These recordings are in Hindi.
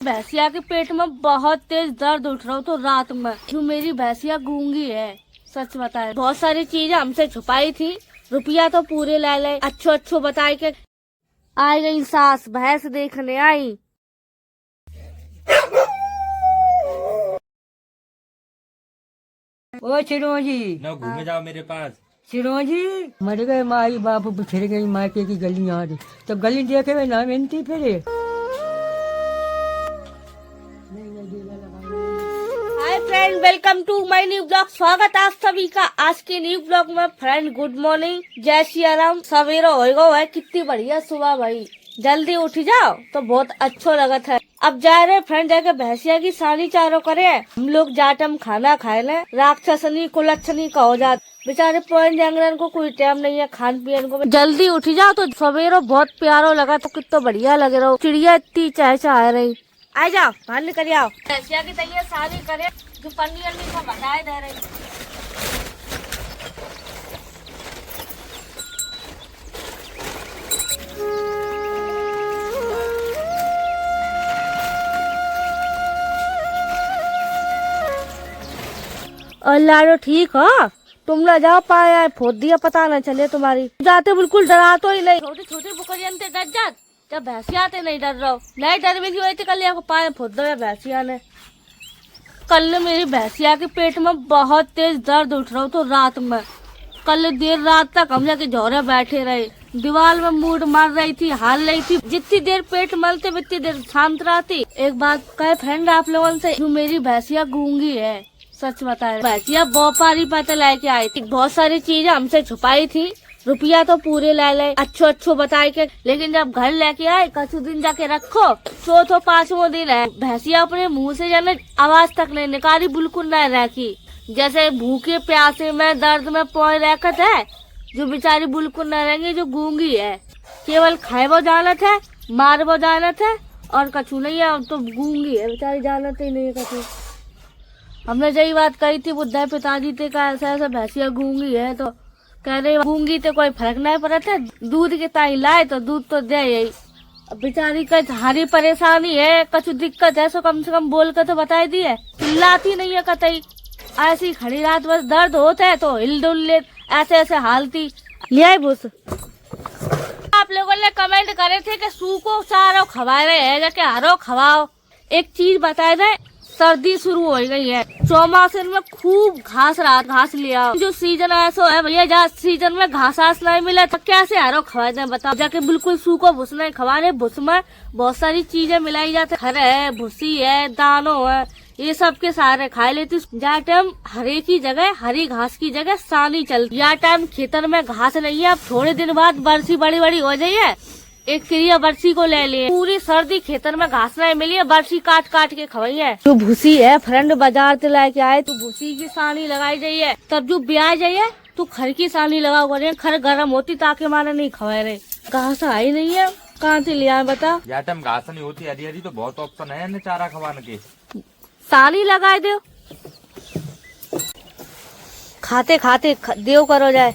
भैंसिया के पेट में बहुत तेज दर्द उठ रहा हो तो रात में क्यों मेरी भैंसिया गूंगी है। सच बताए बहुत सारी चीजें हमसे छुपाई थी, रुपया तो पूरे ले ले, अच्छो अच्छो बताए के आई गई सास भैंस देखने आई। ओ चिड़ोजी ना घूमे जाओ मेरे पास। चिड़ोजी मर गए माई बाप बिछड़ गई मायके की गली याद तो गली देखे हुए ना मिलती फिर hi friend, welcome to my new blog. स्वागत आप सभी का आज के न्यू ब्लॉग में। फ्रेंड गुड मॉर्निंग, जय श्री राम। सवेरा होएगा है, कितनी बढ़िया सुबह भाई, जल्दी उठ जाओ तो बहुत अच्छा लगत है। अब जा रहे फ्रेंड जाके भैंसिया की सानी चारो करे। हम लोग जाटम खाना खाए ले, राक्षसनी कुलच्छनी का हो जात बेचारे पवन जांगरन को कोई टाइम नहीं है खान पियन को। जल्दी उठ जाओ तो सवेरो बहुत प्यारो लगा तो कितना बढ़िया लगे रहो। चिड़िया इतनी चहचहा रही। आ जाओ बाहर निकल आओ। भैंसिया की तैयार सानी करे जो पन्नी अन्नी सब हटाए दे रही। और लाडो ठीक हो, तुम ना जाओ पाया फोड़ दिया पता न चले तुम्हारी। जाते बिल्कुल डरा तो ही नहीं, छोटे छोटे बुकरियन ते डर जात जब भैंसिया ते नहीं डर रहो। नहीं डर में क्यों कल को पाया फोड़ दो भैंसिया ने। कल मेरी भैंसिया के पेट में बहुत तेज दर्द उठ रहा हो तो रात में कल देर रात तक हम जाके झोरे बैठे रहे, दीवार में मूड मार रही थी, हाल रही थी। जितनी देर पेट मलते उतनी देर शांत रहती। एक बात कहे फ्रेंड आप लोगों से, मेरी भैंसिया गूंगी है। सच बताए भैंसिया व्यापारी पता लेके आई थी, बहुत सारी चीजें हमसे छुपाई थी, रुपया तो पूरे ले ले, अच्छो अच्छो बताए के। लेकिन जब घर लेके आए कुछ दिन जाके रखो, चौथो पांचवो दिन है भैंसिया अपने मुंह से जाने आवाज तक नहीं निकाली, बिल्कुल नहीं रखी। जैसे भूखे प्यासे में दर्द में पोए रखत है, जो बेचारी बिल्कुल न रहेंगी, जो गूंगी है। केवल खाएबो जानत है, मारबो जानत है और कछु नहीं है। तो गूंगी है बेचारी, जानत ही नहीं है कछु। हमने यही बात कही थी बुद्धा पिताजी थे का ऐसा ऐसा भैंसिया गूंगी है, तो कह रहे गूंगी तो कोई फर्क नहीं पड़त है, दूध के ताई लाए तो दूध तो दे यही। बेचारी का हारी परेशानी है, कुछ दिक्कत है सो कम से कम बोल कर तो बताई दी है। चिल्लाती नहीं है कतई, ऐसी खड़ी रात बस दर्द होता है तो हिल डुल ले, ऐसे ऐसे हालती ले आए भूस। आप लोगों ने कमेंट करे थे कि सूखो चारो खवा रहे हैं जाके हरो खवाओ। एक चीज बताए दे, सर्दी शुरू हो गई है, चौमासन में खूब घास लिया। जो सीजन ऐसा है भैया, जहाँ सीजन में घास नहीं मिला तो कैसे हरो खवा दे बताओ। जाके बिल्कुल सूखो भूस नहीं खवाने। भूस में बहुत सारी चीजें मिलाई जाती, खर है, भूसी है, दानो है, ये सब के सारे खा लेती। जहाँ टाइम हरे की जगह, हरी घास की जगह सानी चलती। यहाँ टाइम खेतर में घास नहीं है। अब थोड़े दिन बाद बरसी बड़ी बड़ी हो जाइए, एक क्रिया बरसी को ले लिए। पूरी सर्दी खेतर में घास नहीं मिली है, बरसी काट काट के खवाई है। जो भूसी है फ्रेंड बाजार से लेके आए तो भूसी की सानी लगाई जाइए, तब जो ब्याह जाइए तो खर की सानी लगाओ करे। खर गर्म होती ताकि मारे नहीं खवाए रहे। घास आई नहीं है, कहाँ से लिया बता। यार टाइम घास नहीं होती हरी हरी तो बहुत ऑप्शन है चारा खवाने के। सानी लगाए दो, खाते खाते देव करो जाए।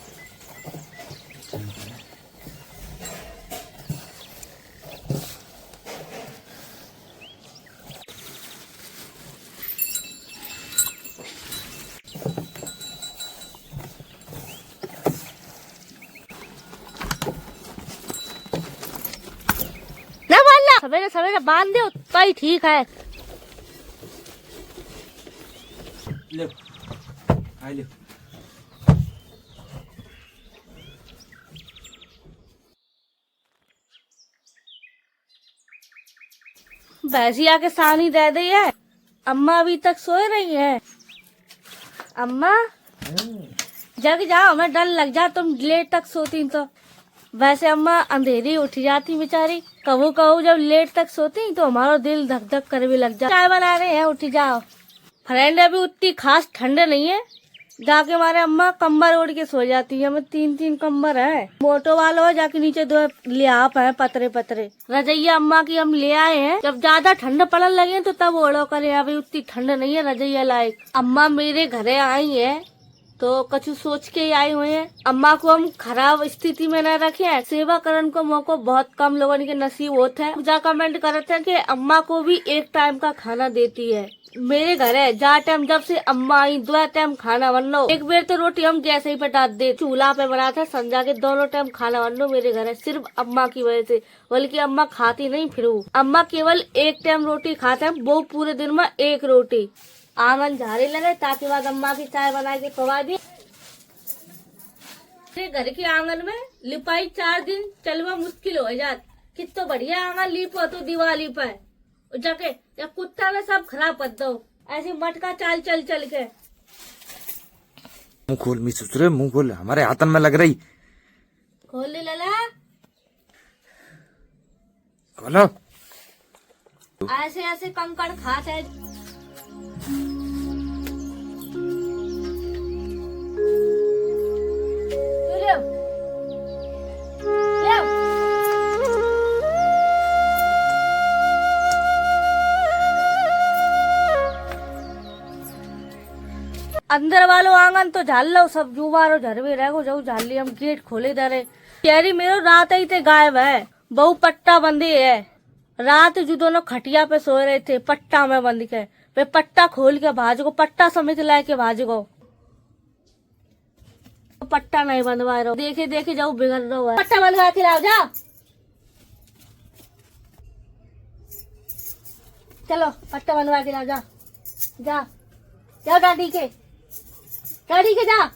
ना बोलना, सवेरे सवेरे बांध दो तो ही ठीक है। ले आई ले। भैंसिया के सानी दे दी है। अम्मा अभी तक सोए रही है। अम्मा जग जाओ, हमें डर लग जा तुम लेट तक सोती तो। वैसे अम्मा अंधेरी उठ जाती बेचारी, कबू कबू जब लेट तक सोती तो हमारा दिल धक धक कर भी लग जाता। चाय बना रहे हैं, उठ जाओ। फ्रेंड अभी उतनी खास ठंड नहीं है, जाके हमारे अम्मा कंबल ओढ़ के सो जाती है। हमें तीन तीन कंबल है, मोटो वालों जाके नीचे दो ले आप है पतरे पतरे। रजैया अम्मा की हम ले आए हैं, जब ज्यादा ठंड पड़ने लगे तो तब ओढ़ो करे। अभी उतनी ठंड नहीं है रजैया लायक। अम्मा मेरे घरे आई है तो कछु सोच के ही आए हुए हैं। अम्मा को हम खराब स्थिति में न रखे, सेवा करने को मौका बहुत कम लोगों के नसीब होता है। जा कमेंट करते हैं कि अम्मा को भी एक टाइम का खाना देती है। मेरे घर है जा टाइम जब से अम्मा आई 2 टाइम खाना बन लो। एक बेर तो रोटी हम गैस ही पे डाल दे, चूल्हा पे बनाते हैं, संजा के दोनों टाइम खाना बन लो। मेरे घर है सिर्फ अम्मा की वजह से, बल्कि अम्मा खाती नहीं फिर वो अम्मा केवल एक टाइम रोटी खाते हैं, वो पूरे दिन में एक रोटी। आंगन झाड़े लगे ताकि बाद अम्मा की चाय बना के खवा दी। घर के आंगन में लिपाई 4 दिन चलवा मुश्किल हो जात। कितना बढ़िया आंगन लीपो तो दिवाली पे जाके या कुत्ता ने सब खराब कर दो, ऐसी मटका चाल चल चल के। मुंह खोल मिसुसरे, मुंह खोल, हमारे हाथन में लग रही। खोल ले लला, खोलो। ऐसे ऐसे कंकड़ खाते हैं। ले, ले। अंदर वालो आंगन तो झाल लो, सब जुबारो झरवे रहो जाऊ झाल ली। हम गेट खोले दरे तेरी मेरो रात ही ते गायब है। बहु पट्टा बंदी है। रात जो दोनों खटिया पे सो रहे थे पट्टा में बंद के, वे पट्टा खोल के भाज को, पट्टा समेत लाए के भाज को। पट्टा नहीं बंधवा रहो, देखे देखे जाओ बिगड़ रहा है। पट्टा बंधवा के लाओ जा, चलो पट्टा बंधवा के लाओ जा, जा जाओ दादी के जा।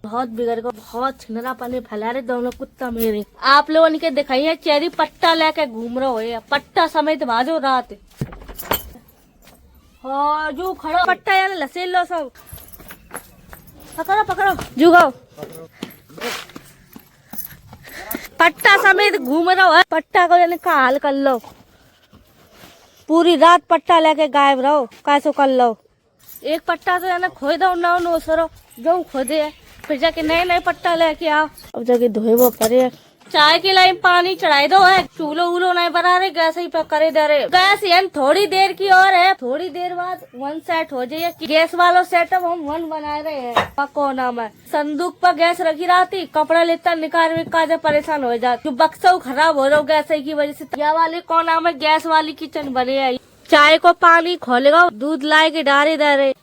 बहुत बिगड़ गो, बहुत छिनरा पानी फैला रहे दोनों कुत्ता मेरे। आप लोगों के दिखाइए चेरी पट्टा लेके घूम रहे हो, पट्टा समेत भाजो रात। हाँ जो खड़ो पट्टा यार लसेल लो सब, पकड़ो पकड़ो जुगाओ। पट्टा समेत घूम रहो है, पट्टा को यानी का हाल कर लो। पूरी रात पट्टा लेके गायब रहो, कैसो कर लो। एक पट्टा तो यानी खोई दो ना नो सरो जो खोदे है, फिर जाके नए नए पट्टा लेके आओ। अब जाके धोए वो पड़े। चाय के लाइन पानी चढ़ाई दो है, चूल्हो उलो नहीं बना रहे, गैस ही पे करे दे रहे। गैस यानी थोड़ी देर की और है, थोड़ी देर बाद 1 सेट हो जाए। गैस वालों सेटअप हम 1 बना रहे हैं। पको नाम है, संदूक पर गैस रखी रहती, कपड़ा लेता निकाल में काजा परेशान हो जाती। जो बक्सा खराब हो रहा गैस की वजह से। यह वाले कौन नाम है, गैस वाली किचन बने है। चाय को पानी खोलेगा, दूध लाए के डारे दे रहे।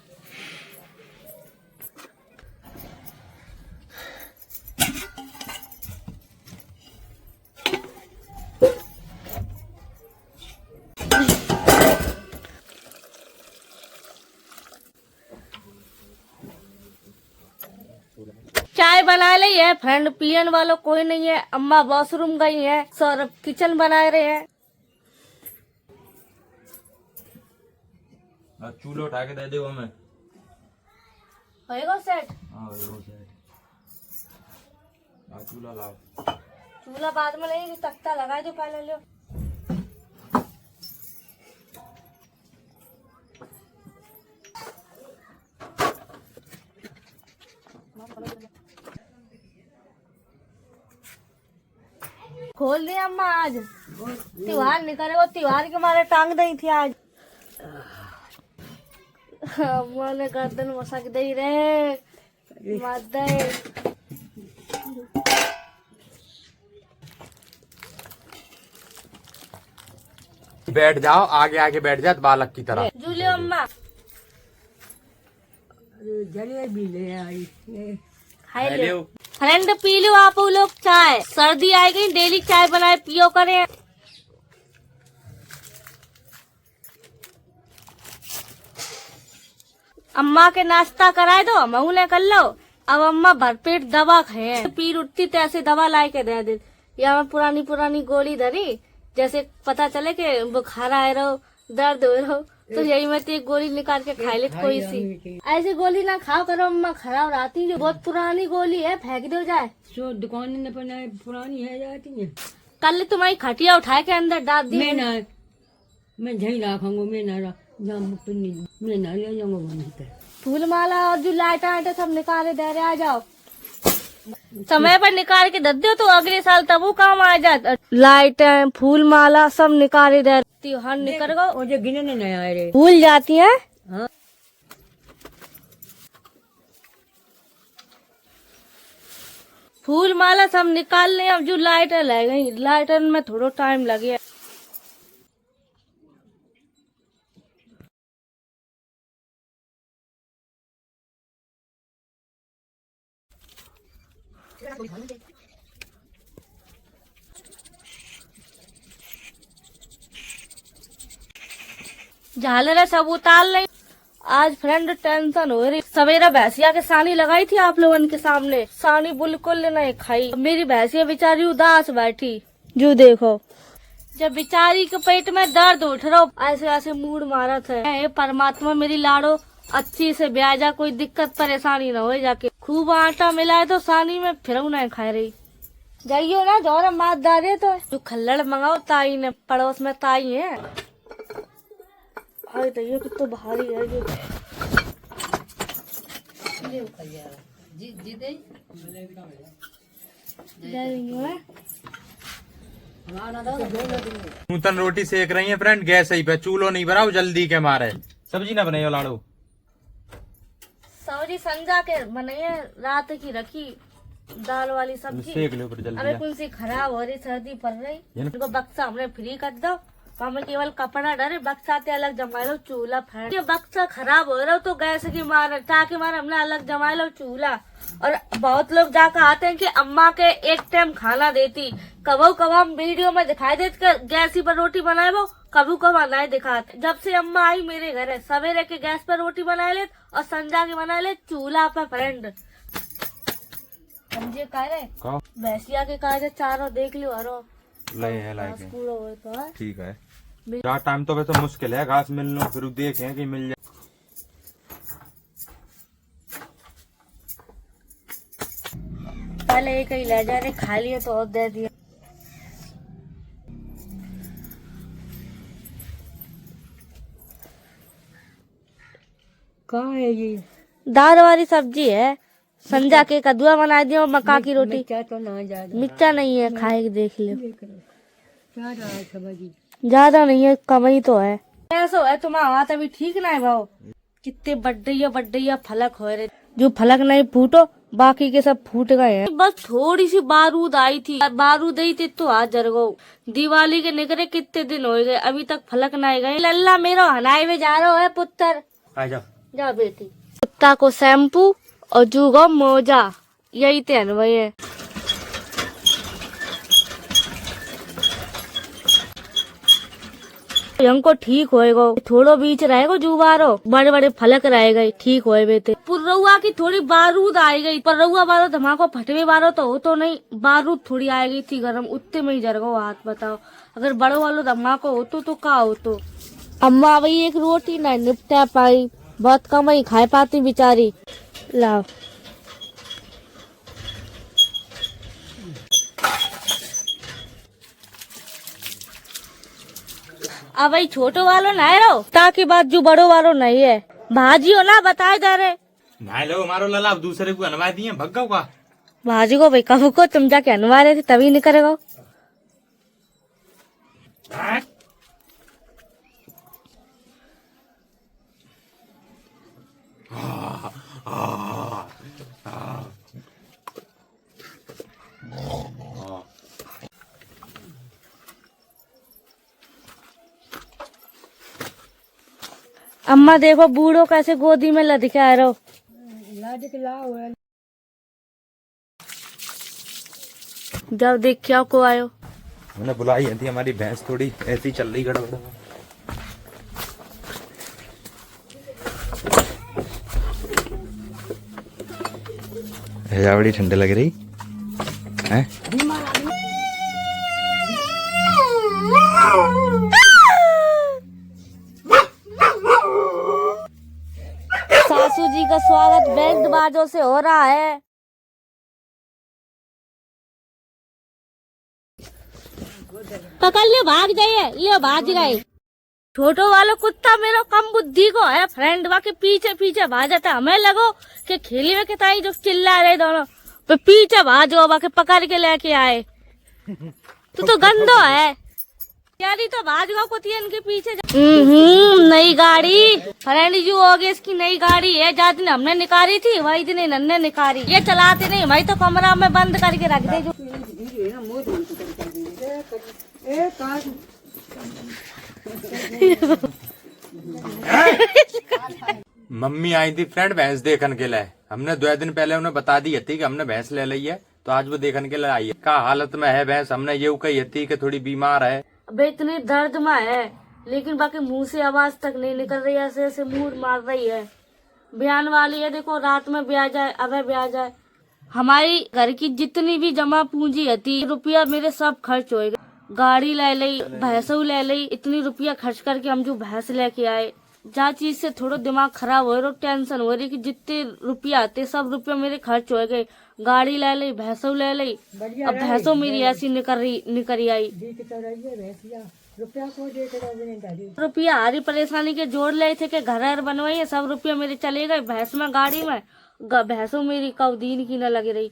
चाय बना ली है, फ्रेंड पियन वालों कोई नहीं है। अम्मा वॉशरूम गई है, सौरभ किचन बना रहे हैं। चूल्हा उठा के दे दो हमें। होएगा सेट? हाँ होएगा सेट। चूल्हा लाओ। चूल्हा बाद में नहीं, तख्ता लगा दो पहले। लो खोल दिया अम्मा। आज त्योहार निकले, वो त्योहार के मारे टांग दी थी आज। अम्मा ने गर्दन मसक दे रे मत दे। बैठ जाओ, आगे आगे बैठ जाओ बालक की तरह। जूलियो अम्मा जलेबी ले आई, खाई लो। फ्रेंड पी लो आप लोग चाय, सर्दी आई गई, डेली चाय बनाए पियो करें। अम्मा के नाश्ता कराए दो, महू ने कर लो। अब अम्मा भरपेट दवा खाए, पीर उठती तो ऐसे दवा ला के दे दे। या पुरानी पुरानी गोली धरी, जैसे पता चले कि बुखार आए रहो, दर्द हो रहो, तो यही में एक गोली निकाल के खा ले कोई सी। ऐसी गोली ना खाओ करो अम्मा, खराब रहती है। बहुत पुरानी गोली है, फेंक दो जाए। सो दुकान में बनाए पुरानी है जाती है। कल तुम्हारी खटिया उठा के अंदर डाल दी। मैं ना, मैं झई रखूंगा, मैं ना मैं ना ले जाऊंगा। फूल माला और जो लाइट आटे सब निकाले दे रहे, आ जाओ समय पर निकाल के दे दो तो अगले साल तब वो काम आ जाता। लाइट फूल माला सब निकाले दे, त्योहार निकल गो। वो जो गिने नहीं आए रे, भूल जाती है। हाँ फूल माला सब निकालने, अब जो लाइटर ले गई, लाइटर में थोड़ा टाइम लगे। झालर सब उतार ले। आज फ्रेंड टेंशन हो रही। सवेरा भैंसिया के सानी लगाई थी आप लोगों के सामने, सानी बिल्कुल नहीं खाई। मेरी भैंसिया बेचारी उदास बैठी, जो देखो जब बेचारी के पेट में दर्द उठ रहा, ऐसे ऐसे मूड मारा था। हे परमात्मा मेरी लाड़ो अच्छी से ब्याह जा, कोई दिक्कत परेशानी न हो। जाके खूब आटा मिलाए तो सानी में फिर नहीं खा रही। जाइयो ना जोर मात डाले तो जो खल्लड़ मंगाओ ताई ने, पड़ोस में ताई है। हाय तो ये कितना भारी है ये। नूतन रोटी सेक रही है फ्रेंड, गैस ही पे, चूल्हो नहीं बनाओ जल्दी के मारे। सब्जी ना बनाइयो लाड़ो। सब्जी संजा के बनाइए, रात की रखी दाल वाली सब्जी। सेक लो फिर जल्दी। अबे कौन सी खराब हो रही, सर्दी पड़ रही। इनको बक्सा हमने फ्री कर दो, हमें केवल कपड़ा डरे, बक्सा ते अलग जमा लो, चूल्हा फैन। ये बक्सा खराब हो रहा तो गैस की मार टाके मार हमने अलग जमा लो चूल्हा। और बहुत लोग जाकर आते हैं कि अम्मा के एक टाइम खाना देती, कबो कब हम वीडियो में दिखाई देते गैस ही पर रोटी बनाए, वो कबू कब नहीं दिखाते। जब से अम्मा आई मेरे घर है, सवेरे के गैस पर रोटी बना ले और संजा के बना ले चूल्हा पर फ्रेंड। समझे कह रहे भैंसिया के कह चारों देख लो हरो तो ठीक है। चार टाइम तो वैसे मुश्किल है घास मिलना, फिर देखें कि मिल जाए। पहले एक ही ले जा रहे, खा लिया तो और दे दिया। कहाँ है ये? दाल वाली सब्जी है, संजा के कद्दुआ बना दिया और मक्का की रोटी। क्या तो ना ज्यादा, मिर्चा नहीं है, खाए के देख लियो। क्या रहा है सब्जी? ज्यादा नहीं है, कम ही तो है। ऐसा है तुम्हारा हाथ अभी ठीक ना है भाव। कितने बड्डे फलक हो रहे, जो फलक नहीं फूटो बाकी के सब फूट गए हैं। बस थोड़ी सी बारूद आई थी, बारूद आई थी तो हाथ जर गो। दिवाली के निकले कितने दिन हो गए, अभी तक फलक नहीं गए। लल्ला मेरा हनाई में जा रहा है पुत्र, जा बेटी। कुत्ता को शैम्पू और जूगो मोजा, यही तेन वही है। हमको ठीक होएगा, थोड़ो बीच रहेगा जुबारो, बड़े बड़े फलक रह गए, ठीक होए बेटे। पुर्रउआ की थोड़ी बारूद आई गई, पर रउआ बारो धमाको फटवे बारो तो हो तो नहीं, बारूद थोड़ी आ गई थी गरम, उतने में ही जर गो हाथ। बताओ अगर बड़ो वालो धमाको होतो तो का होतो। अम्मा भाई एक रोटी नहीं निपटा पाई, बहुत कम ही खाए पाती बेचारी। लाओ अब भाई छोटो वालों नहीं रहो, ताकि बात जो बड़ो वालों नहीं है। भाजी हो ना बताए जा रहे भाई लो मारो लला, अब दूसरे को अनवा दिए भग का भाजी को भाई कब को तुम जाके अनवा रहे थे तभी नहीं करेगा। अम्मा देखो बूढ़ो कैसे गोदी में लटका रहो। जब देख क्या को आयो, मैंने बुलाई थी, हमारी भैंस थोड़ी ऐसी चल रही गड़बड़। बड़ी ठंडी लग रही है। सासू जी का स्वागत बैंड बाजों से हो रहा है। पकड़ लियो, भाग जाइए, लियो भाग गए। छोटो वालो कुत्ता मेरा कम बुद्धि को है, फ्रेंड वाके पीछे पीछे भाजता। हमें लगो कि खेली में किताई जो चिल्ला रहे दोनों, तो पीछे भाजो बाके पकड़ के लेके आए। तू तो गंदो है। यारी तो भाज गो कुतिया इनके पीछे नई गाड़ी फ्रेंड जी हो गई, इसकी नई गाड़ी है। जा दिन हमने निकाली थी वही दिन नन्ने निकाली। ये चलाते नहीं भाई तो कमरा में बंद करके रख दे। जो मम्मी आई थी फ्रेंड भैंस देखने के लिए। हमने 2 दिन पहले उन्हें बता दी थी कि हमने भैंस ले ली है, तो आज वो देखने के लिए आई है। क्या हालत में है भैंस, हमने ये कही थी कि थोड़ी बीमार है। अबे इतनी दर्द में है लेकिन बाकी मुंह से आवाज तक नहीं निकल रही है, ऐसे ऐसे मुंह मार रही है। बयान वाली है, देखो रात में ब्याह जाए अबे ब्याह जाए। हमारी घर की जितनी भी जमा पूंजी थी रुपया मेरे सब खर्च हो गए। गाड़ी ले ली, भैंसों ले ली, इतनी रुपया खर्च करके हम जो भैंस लेके आए। जहाँ चीज से थोड़ा दिमाग खराब हो रहा, टेंशन हो रही कि जितने रुपया आते सब रुपया मेरे खर्च हो गए। गाड़ी ले ली, भैंसों ले ली, अब भैंसों मेरी ऐसी निकरी आई। रुपया हारी परेशानी के जोड़ ले थे कि घर बनवाइए, सब रुपया मेरे चले गए भैंस में, गाड़ी में। भैंसों मेरी कौदीन की न लग रही,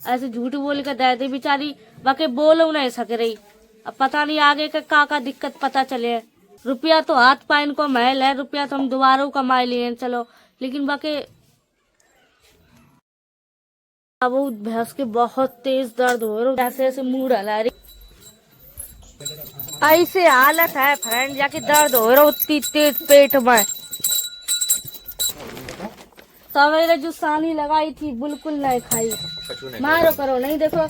ऐसे झूठ बोल के दे दे बेचारी, बाकी बोलो नहीं सक रही। अब पता नहीं आगे का दिक्कत पता चले। रुपया तो हाथ पाइन को महल है, रुपया तो हम दोबारा कमा लिए चलो, लेकिन बाकी अब वो भैंस के बहुत तेज दर्द हो रहा, ऐसे ऐसे मुंह डला रही। ऐसे हालत है फ्रेंड, जाके दर्द हो रहा उतनी तेज पेट में। सवेरे जो सानी लगाई थी बिल्कुल नहीं खाई, मारो करो नहीं। देखो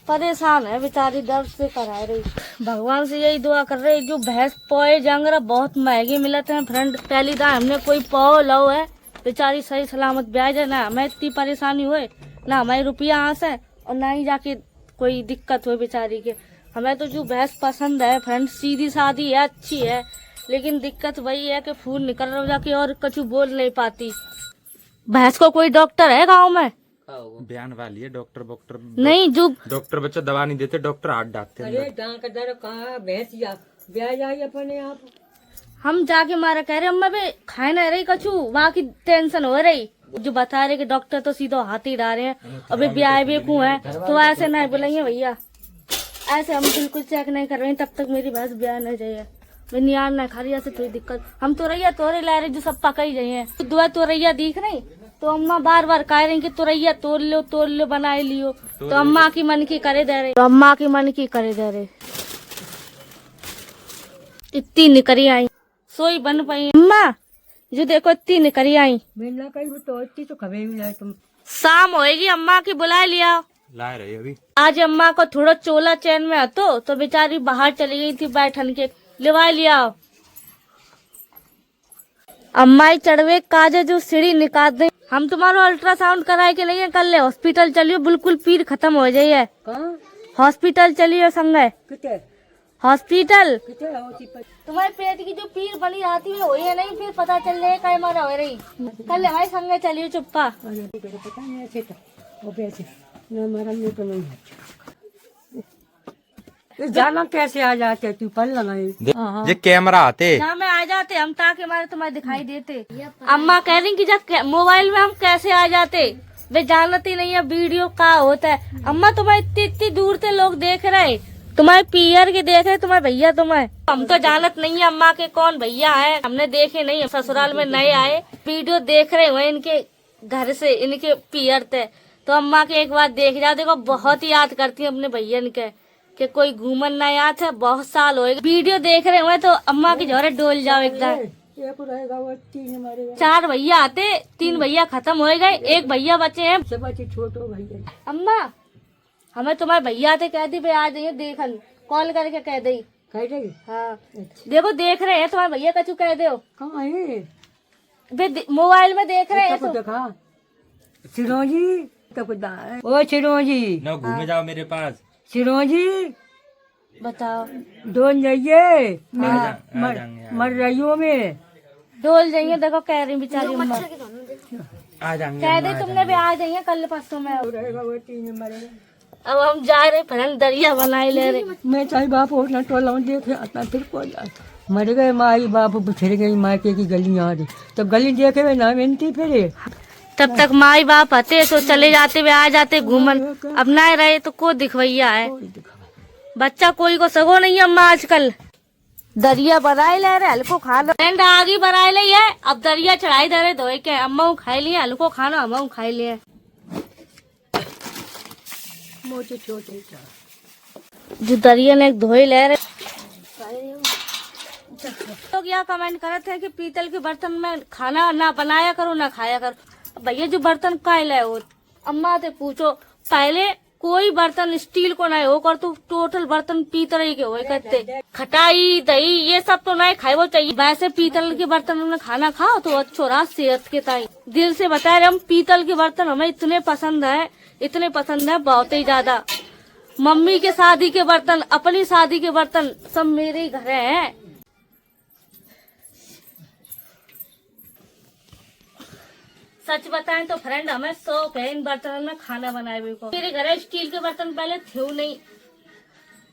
परेशान है बेचारी, दर्द से करा रही। भगवान से यही दुआ कर रही, जो भैंस पोए जांगरा बहुत महंगे मिलते हैं फ्रेंड। पहली दान हमने कोई पो लो है, बेचारी सही सलामत ब्याह जाए ना, हमें इतनी परेशानी हुए ना, हमारे रुपया यहाँ से और ना ही जाके कोई दिक्कत हो बेचारी के। हमें तो जो भैंस पसंद है फ्रेंड, सीधी सादी है, अच्छी है, लेकिन दिक्कत वही है कि खून निकल रहा जाके और कुछ बोल नहीं पाती। भैंस को कोई डॉक्टर है गाँव में? बयान वाली है, डॉक्टर नहीं, जो डॉक्टर बच्चा दवा नहीं देते, डॉक्टर हाथ डांटते हैं। अरे दांत का दर्द कहाँ, भैंस या ब्याह जाए अपने आप। हम जाके मारा कह रहे अम्मा बे खाए ना रही कछु, वहाँ की टेंशन हो रही। जो बता रहे कि डॉक्टर तो सीधो हाथ ही डाल रहे हैं, अभी ब्याह बेकू है तो ऐसे नहीं बोलेंगे भैया, ऐसे हम बिल्कुल चेक नहीं कर रहे हैं तब तक मेरी भैंस ब्याह नहीं जाइए। मैं नियार ना खा रही, ऐसे थोड़ी दिक्कत। हम तो रैया तोरे ला रहे जो सब पका ही जाइए, दुआ तो रैया दिख रही, तो अम्मा बार बार कह रही कि तुरैया तोड़ लो बना लियो, तो अम्मा की मन की करे दे रहे, तो अम्मा की मन की करे दे रहे। इतनी निकरी आई, सोई बन पाई अम्मा, जो देखो इतनी निकरी आई। मिलना कहीं तो इतनी तो कभी भी नहीं। तुम शाम होएगी, अम्मा की बुला लिया। ला रहे अभी। आज अम्मा को थोड़ा चोला चैन में हतो तो बेचारी बाहर चली गई थी बैठन के, लिवा लिया। अम्मा ही चढ़वे काजे जो सीढ़ी निकाल दे। हम तुम्हारा अल्ट्रासाउंड कराए के नहीं कल ले हॉस्पिटल चलियो, बिल्कुल पीर खत्म हो जाइए। कहाँ हॉस्पिटल चलियो संगे, कितने हॉस्पिटल। कितने तुम्हारे पेट की जो पीर बनी आती है वही है नहीं, फिर पता चल जाए काय मारा हो रही। कल हमारे संगे चलियो चुप्पा। पता नहीं ऐसे तो वो पैसे न मरा नहीं तो नहीं जाना कैसे आ जाते तू पल लगाई। ये कैमरा आते जहाँ में आ जाते हम, ताकि हमारे तुम्हारे दिखाई देते। अम्मा कह रही कि जब मोबाइल में हम कैसे आ जाते, वे जानती नहीं है वीडियो का होता है। अम्मा तुम्हारे इतनी दूर से लोग देख रहे, तुम्हारे पियर के देख रहे, तुम्हारे भैया तुम्हें। हम तो जानत नहीं है अम्मा के कौन भैया है, हमने देखे नहीं, ससुराल में नए आए, वीडियो देख रहे हुए इनके घर से, इनके पियर थे। तो अम्मा के एक बार देख जाओ, देखो बहुत याद करती है अपने भैया के, कि कोई घूमन ना याद है, बहुत साल हो गए वीडियो देख रहे हुए, तो अम्मा की जोरे डोल जाओ एकदम। 4 भैया आते, 3 भैया खत्म हो गए, 1 भैया बचे हैं। छोटो भैया अम्मा हमें तुम्हारे भैया थे, कह दी भाई आ जाइए, देखन कॉल करके कह दी। कह देगी हाँ देखो देख रहे हैं तुम्हारे भैया, कछु कह दो। कहाँ है वे मोबाइल में देख रहे हैं तो। देखा सिरोजी ओ सिरोजी ना घूमे जाओ मेरे पास। सिरोजी बताओ, डोल जाइए मर रही हो में डोल जाइए। देखो कह रही बेचारी अम्मा, आ जाएंगे, कह दे तुमने भी आ जाइए कल परसों में। रहेगा वो 3 मरेगा। अब हम जा रहे फिर दरिया बनाए ले रहे। मैं चाहे बाप होना टोला देखे आता फिर को जाता मर गए माई बाप बिछड़ गई मायके की गलियां तब गली देखे हुए ना मिलती फिर। तब तक माई बाप आते तो चले जाते वे, आ जाते घूमन। अब ना रहे तो को दिखवैया है। बच्चा कोई को सगो नहीं है अम्मा आजकल। दरिया बनाए ले रहे हल्को खाना फ्रेंड आगे बनाए ले है। अब दरिया चढ़ाई दे रहे धोए के अम्मा खाई लिए हल्को खाना अम्मा खाई लिए। जो दरिया ने धोए ले रहे लोग यहाँ कमेंट करते हैं कि पीतल के बर्तन में खाना ना बनाया करो ना खाया करो। भैया जो बर्तन कायल है वो अम्मा से पूछो, पहले कोई बर्तन स्टील को नहीं हो कर तो टोटल बर्तन पीतल ही के हो करते। खटाई दही ये सब तो नहीं खाए वो चाहिए। वैसे पीतल के बर्तन में खाना खाओ तो अच्छो रहा सेहत के ताई। दिल से बता रहे हम पीतल के बर्तन हमें इतने पसंद है बहुत ही ज्यादा। मम्मी के शादी के बर्तन अपनी शादी के बर्तन सब मेरे ही घर है। सच बताएं तो फ्रेंड हमें शौक है इन बर्तनों में खाना बनाए को। मेरे घर स्टील के बर्तन पहले थे नहीं।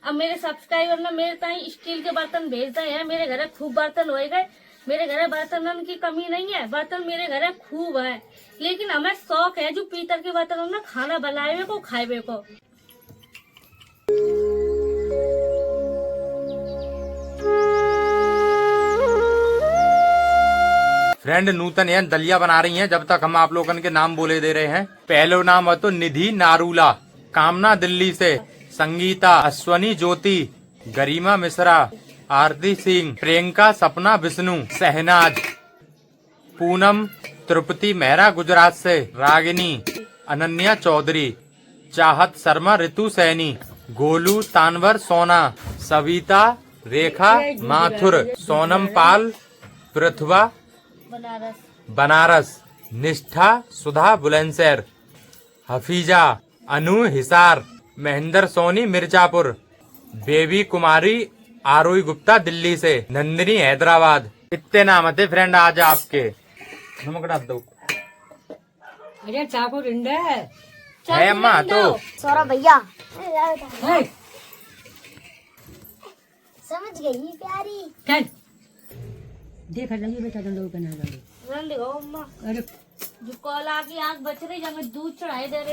अब मेरे सब्सक्राइबर ने मेरे ताई स्टील के बर्तन भेजते हैं। मेरे घर खूब बर्तन हो गए। मेरे घर बर्तनों की कमी नहीं है, बर्तन मेरे घर खूब है। लेकिन हमें शौक है जो पीतल के बर्तनों में खाना बनाए को खाए को। फ्रेंड नूतन यह दलिया बना रही हैं। जब तक हम आप लोगन के नाम बोले दे रहे हैं। पहलो नाम है तो निधि नारूला, कामना दिल्ली से, संगीता, अश्वनी ज्योति, गरिमा मिश्रा, आरती सिंह, प्रियंका सपना विष्णु, शहनाज, पूनम तिरुपति मेहरा गुजरात से, रागिनी, अनन्या चौधरी, चाहत शर्मा, ऋतु सैनी, गोलू तानवर सोना, सविता रेखा माथुर, सोनम पाल पृथ्वा बनारस, निष्ठा सुधा बुलंदशहर, हफीजा, अनु हिसार, महेंद्र सोनी मिर्जापुर, बेबी कुमारी आरोही गुप्ता दिल्ली से, नंदिनी हैदराबाद। कितने नाम थे फ्रेंड आज आपके? नमक डाल दो। अरे चाकू रिंडे है अम्मा तो सौरभ भैया है। समझ गई प्यारी। चल देख लगी बेटा तुम लोग बना रहे। फ्रेंड देखो अम्मा अरे जो कॉल आके आग बच रही जब मैं दूध चढ़ाई दे रहे।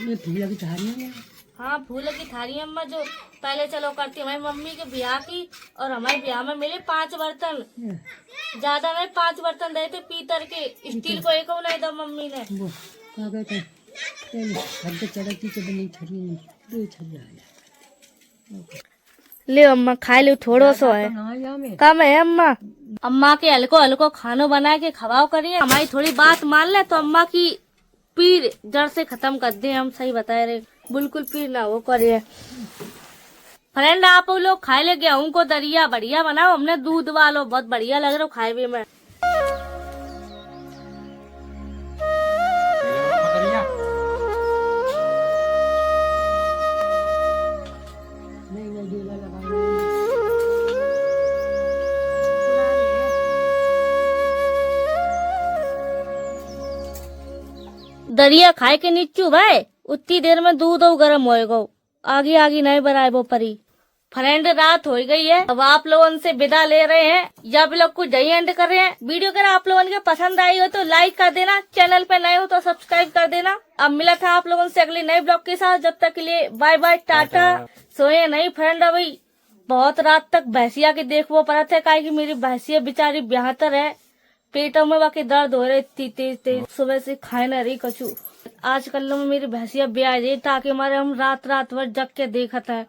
ये फूल की थाली है। हाँ फूल की थाली अम्मा जो पहले चलो करती हमारी मम्मी के ब्याह की। और हमारे ब्याह में मिले 5 बर्तन, ज्यादा नहीं 5 बर्तन दे थे पीतल के। स्टील को एक नहीं दो मम्मी ने। वो क्या कहते हैं हद चढ़ती के बनी छड़ी नहीं दो छड़ी आया। ले अम्मा खा लो थोड़ो सो है कम है अम्मा। अम्मा के हल्को हल्को खानो बना के खवाओ करिए। हमारी थोड़ी बात मान ले तो अम्मा की पीर जड़ से खत्म कर दे। हम सही बता रहे बिल्कुल पीर ना वो करिए। फ्रेंड आप लोग खाए ले गेहूं को दरिया बढ़िया बनाओ। हमने दूध वालो बहुत बढ़िया लग रहा है खाए भी में। दरिया खाए के नीचू भाई उतनी देर में दूध और गर्म होएगा। आगे आगे नहीं बनाए वो परी। फ्रेंड रात हो गई है। अब आप लोगों से विदा ले रहे हैं या भी लोग कुछ जही एंड कर रहे हैं। वीडियो अगर आप लोगों के पसंद आई हो तो लाइक कर देना। चैनल पे नए हो तो सब्सक्राइब कर देना। अब मिला था आप लोगों से अगले नए ब्लॉग के साथ। जब तक के लिए बाय बाय टाटा। सोए नहीं फ्रेंड अभी बहुत रात तक भैंसिया के देखो पड़ा था। काहे की मेरी भैंसिया बेचारी बेहतर है। पेटों में बाकी दर्द हो रहे इतनी तेज सुबह से खाए न रही कछु। आजकल में मेरी भैंसिया ब्याह रही ताकि हमारे हम रात भर जग के देखता है।